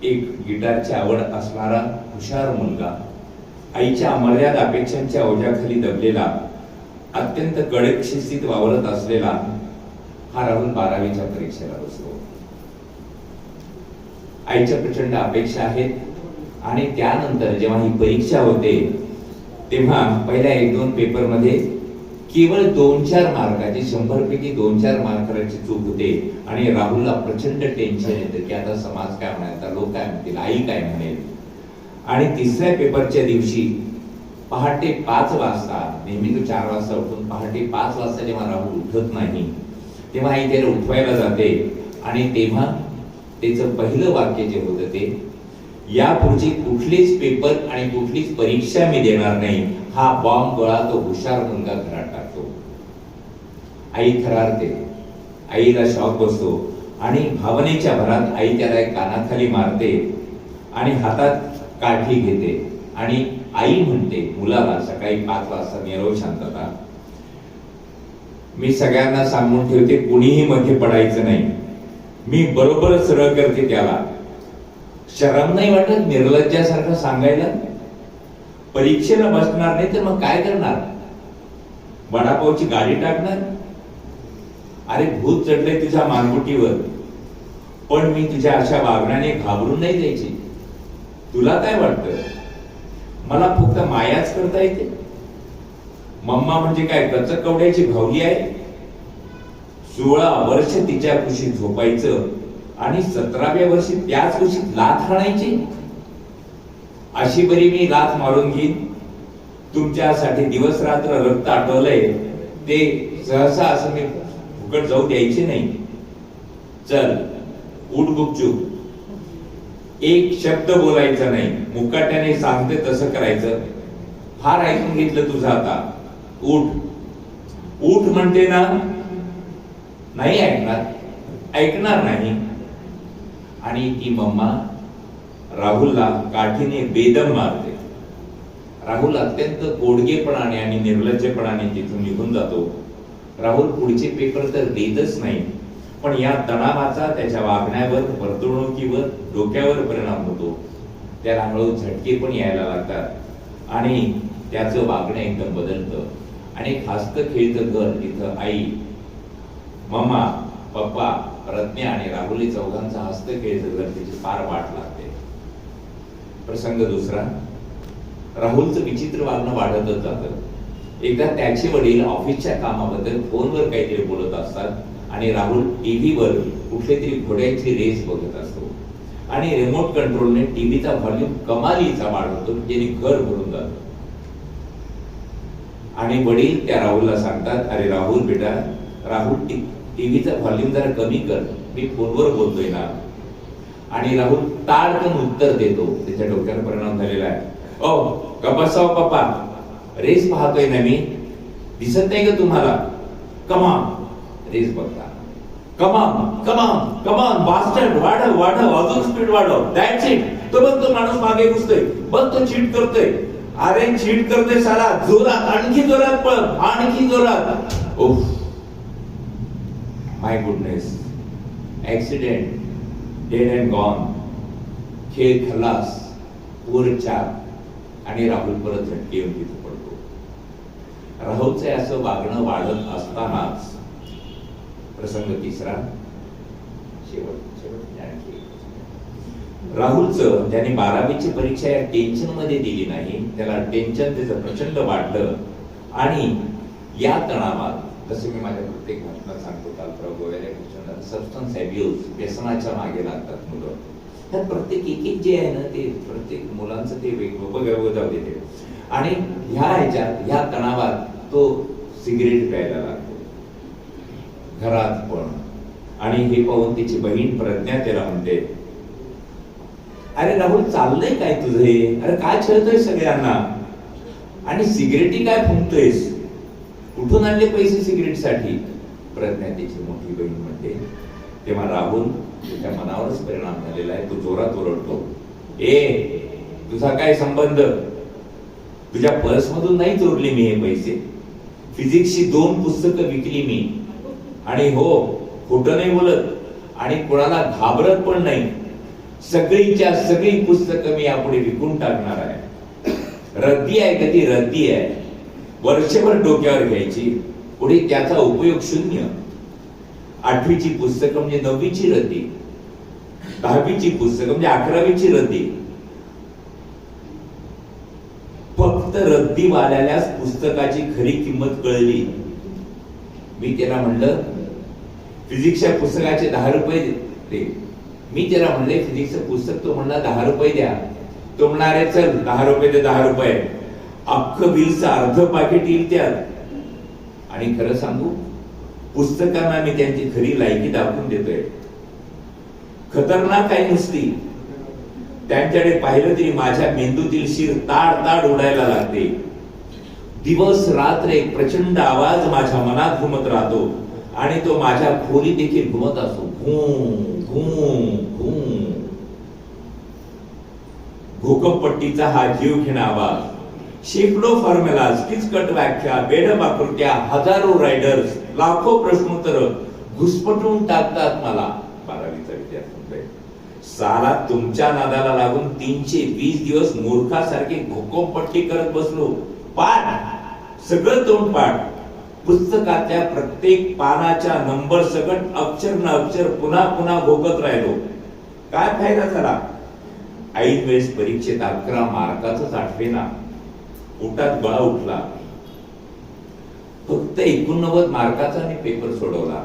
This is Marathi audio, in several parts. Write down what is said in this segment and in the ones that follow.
एक गिटारची आवड असणारा हुशार मुलगा, आईच्या अमर्याद अपेक्षांच्या ओझ्याखाली दबलेला, अत्यंत कडक शिस्तीत वावरत असलेला हा राहुल 12वीच्या परीक्षेला बसतो. आईच्या प्रचंड अपेक्षा आहेत आणि त्यानंतर जेव्हा ही परीक्षा होते तेव्हा पहिल्या 1-2 पेपर मध्ये केवळ 2-4 मार्काची, 100 पैकी 2-4 मार्काची चूक होते आणि राहुलला प्रचंड टेन्शन येतं की आता समाज काय म्हणेल, आता लोक काय म्हणतील, आई काय म्हणेल. आणि तिसऱ्या पेपरच्या दिवशी पहाटे 5 वाजता, नेहमी तो 4 वाजता उठून पहाटे 5 वाजता जेव्हा राहुल उठत नाही तेव्हा आई त्याला उठवायला जाते आणि तेव्हा त्याचं पहिलं वाक्य जे होतं ते, यापुढची कुठलीच पेपर आणि कुठलीच परीक्षा मी देणार नाही, हा बॉम्ब गोळा तो हुशार मुलगा घरात टाकतो. आई थरारते, आईला शॉक बसतो आणि भावनेच्या भरात आई त्याला एक कानाखाली मारते आणि हातात काठी घेते आणि आई म्हणते मुलाला सकाळी 5 वाजता निरव शांतता. मी सगळ्यांना सांगून ठेवते, कुणीही मध्ये पडायचं नाही, मी बरोबर सरळ करते त्याला. शरम नाही वाटत निर्लज्जासारखं सांगायला? परीक्षेला बसणार नाही तर मग काय करणार? वडापावची गाडी टाकणार? अरे भूत चढले तुझ्या मानगुटीवर, पण मी तुझ्या अशा वागण्याने घाबरून नाही जायची. तुला काय वाटतं मला फक्त मायाच करता येते? मम्मा म्हणजे काय गचक कवड्याची भावली आहे? 16 वर्ष तिच्या कुशीत झोपायचं आणि 17व्या वर्षी त्याच कुशीत लाथ हाणायची? अशी बरी मी लाथ मारून घेईन. तुमच्यासाठी दिवस रात्र रक्त आटवलंय ते सहसा असं मी फुकट जाऊ द्यायचे नाही. चल उठ गुपचूप, एक शब्द बोलायचा नाही, मुकाट्याने सांगते तसं करायचं. फार ऐकून घेतलं तुझं, आता उठ. उठ म्हणते ना. नाही ऐकणार, ऐकणार नाही. आणि ती मम्मा राहुलला काठीने बेदम मारते. राहुल अत्यंत गोडगेपणाने आणि निर्लज्जपणाने तिथून निघून जातो. राहुल पुढचे पेपर तर देतच नाही, पण या तणावाचा त्याच्या वागण्यावर, वर्तणुकीवर, डोक्यावर परिणाम होतो. त्याला हळू झटके पण यायला लागतात आणि त्याचं वागणं एकदम बदलतं. आणि हसतं खेळतं घर, तिथं आई, मम्मा, पप्पा, प्रज्ञा आणि राहुली चौघांचा हसतं खेळतं घर त्याची फार वाट लागते. प्रसंग दुसरा, राहुलचं विचित्र वागणं वाढतच जातं. एकदा त्याचे वडील ऑफिसच्या कामाबद्दल फोनवर काहीतरी बोलत असतात आणि राहुल टीव्हीवर कुठले तरी घोड्याची रेस बघत असतो आणि रिमोट कंट्रोलने टीव्हीचा व्हॉल्यूम कमालीचा वाढवतो, ज्याने घर भरून जातं. आणि वडील त्या राहुलला सांगतात, अरे राहुल बेटा, राहुल टीव्हीचा व्हॉल्यूम जरा कमी कर, मी फोनवर बोलतोय ना. आणि राहुल ताडकन उत्तर देतो. त्याच्या डोक्यावर परिणाम झालेला आहे. ओ गप्पा पप्पा, रेस पाहतोय ना मी, दिसत नाही का तुम्हाला? कमान रेस बघता. कमान कमान कमान, बास्टर्ड, वाढव वाढव, अजून स्पीड वाढव, दॅट्स इट. तो बघ, तो माणूस मागे घुसतोय, बघ तो चीट करतोय. अरे चीट करतोय साला, जोरात, आणखी जोरात पळ, आणखी जोरात. Oh my goodness, accident, dead and gone, खेळ खलास, पूर चाप. आणि राहुल परत झटके येऊन तिथे पडतो. राहुलचे असं वागणं वाढत असतानाच प्रसंग तिसरा, शेवट. राहुलचं, ज्याने 12वीची परीक्षा या टेन्शन मध्ये दिली नाही, त्याला टेन्शन त्याचं प्रचंड वाढलं. आणि या तणावात, जसं मी माझ्या प्रत्येक घटना सांगतो, सबस्टन्स अब्यूज, व्यसनाच्या मागे लागतात मुलं. त्यात प्रत्येक एक जे आहे ना, ते प्रत्येक मुलांचं ते वेगवेगळं जाऊ देते. आणि ह्या तणावात तो सिगरेट प्यायला लागतो घरात पण. आणि हे पाहून तिची बहीण प्रज्ञा त्याला म्हणते, अरे राहुल चाललंय काय तुझं हे? अरे काय छळतोय सगळ्यांना आणि सिगरेटी काय फुंकतोयस? कुठून आणले पैसे सिगरेटसाठी? प्रज्ञा तिची मोठी बहीण म्हणते. तेव्हा राहुल, त्याच्या मनावरच परिणाम झालेला आहे, तो जोरात ओरडतो, ए तुझा काय संबंध? तुझ्या पर्स मधून नाही चोरले मी हे पैसे. फिजिक्सची 2 पुस्तकं विकली मी. आणि हो, खोटं नाही बोलत आणि कोणाला घाबरत पण नाही. सगळीच्या सगळी पुस्तकं मी यापुढे विकून टाकणार आहे. रद्दी आहे का ती रद्दी आहे, वर्षभर डोक्यावर घ्यायची, पुढे त्याचा उपयोग शून्य. 8वीची पुस्तकं म्हणजे 9वीची रद्दी, 10वीची पुस्तकं म्हणजे 11वीची रद्दी. फक्त रद्दीवाल्यालाच पुस्तकाची खरी किंमत कळली. मी त्याला म्हणलं फिजिक्सच्या पुस्तकाचे 10 रुपये दे. मी त्याला म्हणले फिजिक्सचं पुस्तक, तो म्हणला 10 रुपये द्या. तो म्हणणार आहे चल 10 रुपये दे, 10 रुपये. अख्खं बिलचं अर्ध पाकिट येईल त्यात. आणि खरं सांगू, पुस्तकांना मी त्यांची खरी लायकी दाखवून देतोय. खतरनाक आहे नुसती. त्यांच्याकडे पाहिलं तरी माझ्या मेंदूतील शिर ताड ताड उडायला लागते. दिवस रात्र एक प्रचंड आवाज माझ्या मनात घुमत राहतो आणि तो माझ्या खोली देखील घुमत असतो. भूकंपट्टीचा हा जीव घेणा आवाज, शेकडो फॉर्म्युलाज, किचकट व्याख्या, बेडब आकृत्या, हजारो रायडर्स, लाखो प्रश्नोत्तर घुसपटून टाकतात मला. 12वीचा विद्यार्थी साला तुमच्या नादाला लागून 320 दिवस मूर्खासारखे भूकंपट्टी करत बसलो. पाठ सगळं तोंड पाठ. पुस्तकातल्या प्रत्येक पानाच्या नंबर सकट अक्षर न अक्षर पुन्हा पुन्हा भोगत राहिलो. काय फायदा झाला? ऐन वेळेस परीक्षेत 11 मार्काचंच आठवेना. पोटात गळा उठला. फक्त 89 मार्काचा मी पेपर सोडवला.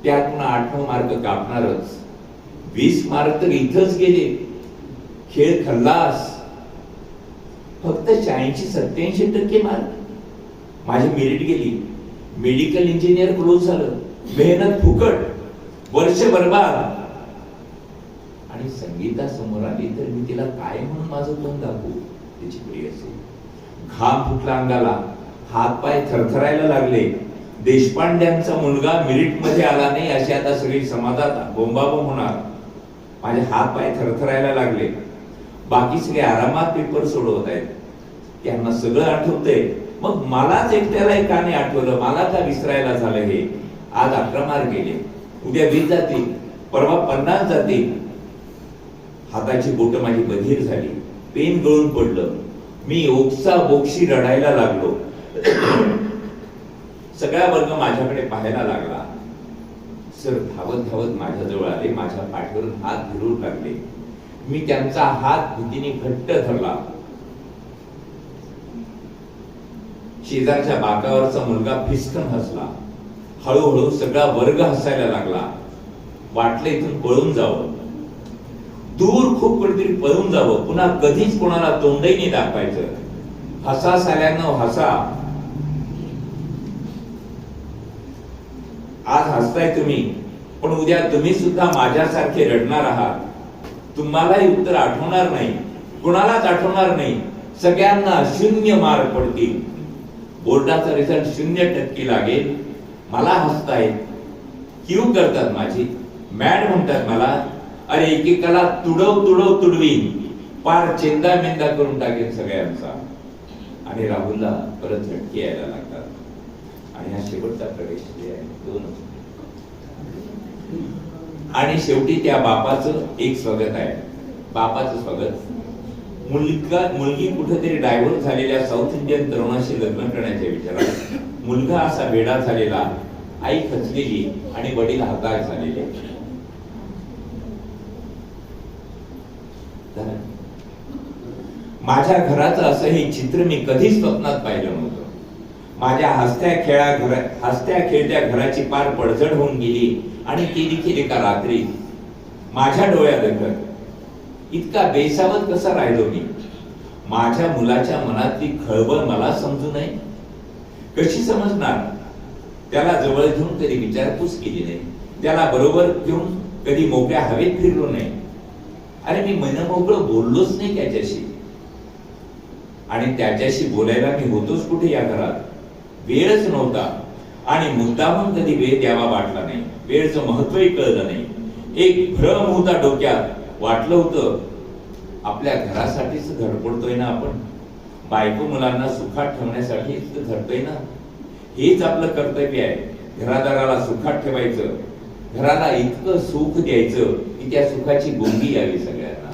त्यात पुन्हा 8-9 मार्क कापणारच. 20 मार्क तर इथंच गेले. खेळ खल्लास. फक्त 86-87% मार्क. माझी मेरिट गेली. मेडिकल इंजिनियर क्लोज झालं. मेहनत फुकट, वर्ष बर्बाद. आणि संगीता समोर आली तर मी तिला काय म्हणून माझं तोंड दाखवू? तिची प्रिय असेल. घाम फुटला अंगाला, हातपाय थरथरायला लागले. देशपांड्यांचा मुलगा मेरिट मध्ये आला नाही अशी आता सगळी समाजात बोंबाबोंब होणार. माझे हात पाय थरथरायला लागले. बाकी सगळे आरामात पेपर सोडवत आहेत. त्यांना सगळं आठवतंय, मग मलाच एकट्याला का नाही आठवलं? मला का विसरायला झालं हे? आज 11 मार्क गेले, उद्या 20 जातील, परवा 50 जातील. हाताची बोट माझी बधीर झाली. पेन गळून पडलं. मी ओक्सा बोक्षी रडायला लागलो. सगळा वर्ग माझ्याकडे पाहायला लागला. सर धावत धावत माझ्याजवळ आले. माझ्या पाठीवरून हात फिरवू लागले. मी त्यांचा हात भीतीने घट्ट धरला. शेजारच्या बाकावरचा मुलगा फिसकन हसला. हळूहळू सगळा वर्ग हसायला लागला. वाटलं इथून पळून जावं, दूर खूप कुठेतरी पळून जावं, पुन्हा कधीच कोणाला तोंडही नाही दाखवायचं. हसा साल्यानं हसा. आज हसताय तुम्ही, पण उद्या तुम्ही सुद्धा माझ्यासारखे रडणार आहात. तुम्हालाही उत्तर आठवणार नाही, कुणालाच आठवणार नाही. सगळ्यांना 0 मार्क पडतील. बोर्डाचा रिझल्ट 0% लागेल. मला हसतायत, क्यू करतात माझी, मॅड म्हणतात मला. अरे एकेकाला तुडव तुडव तुडवीन, पार चेंदा मेंदा करून टाकेल सगळ्यांचा. आणि राहुलला परत झटके यायला लागतात. आणि हा शेवटचा प्रवेश आहे 2. आणि शेवटी त्या बापाचं एक स्वागत आहे. बापाचं स्वागत. मुलगी कुठेतरी डायव्हर्ट झालेल्या साऊथ इंडियन तरुणाशी लग्न करण्याच्या विचारात. मुलगा असा वेडा झालेला, आई खचलेली आणि वडील हताश झालेले. माझ्या घराचं असं हे चित्र मी कधीच स्वप्नात पाहिलं नव्हतं. माझ्या हसत्या खेळत्या घराची पार पडझड होऊन गेली आणि ती देखील एका रात्री माझ्या डोळ्यात. इतका बेसावत कसा राहिलो मी? माझ्या मुलाच्या मनातली खळबळ मला समजू नये. कशी समजणार? त्याला जवळ घेऊन कधी विचारपूस केली नाही. त्याला बरोबर घेऊन कधी मोकळ्या हवेत फिरलो नाही. अरे मी मनमोकळं बोललोच नाही त्याच्याशी. आणि त्याच्याशी बोलायला मी होतोच कुठे या घरात? वेळच नव्हता. आणि मुद्दामून कधी वेळ द्यावा वाटला नाही. वेळचं महत्वही कळलं नाही. एक भ्रम होता डोक्यात. वाटलं होतं आपल्या घरासाठीच धडपडतोय ना आपण, बायको मुलांना सुखात ठेवण्यासाठीच धडतोय ना, हेच आपलं कर्तव्य आहे. घरादाराला सुखात ठेवायचं. घराला इतकं सुख द्यायचं की त्या सुखाची गुंगी यावी सगळ्यांना.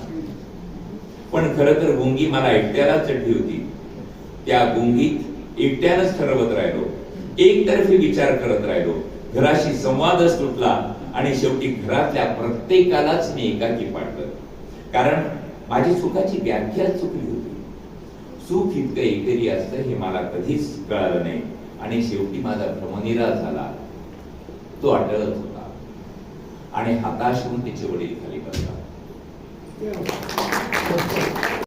पण खरं तर गुंगी मला एकट्यालाच चढली होती. त्या गुंगीत एकट्यानंच ठरवत राहिलो, एकतर्फी विचार करत राहिलो, घराशी संवादच तुटला आणि शेवटी घरातल्या प्रत्येकालाच मी एकाकी पाडलं. कारण माझी सुखाची व्याख्याच चुकली होती. सुख इतकं एकरी असतं हे मला कधीच कळालं नाही आणि शेवटी माझा भ्रमनिरास झाला. तो अटळत होता आणि हताश होऊन तिचे वडील खाली बसला.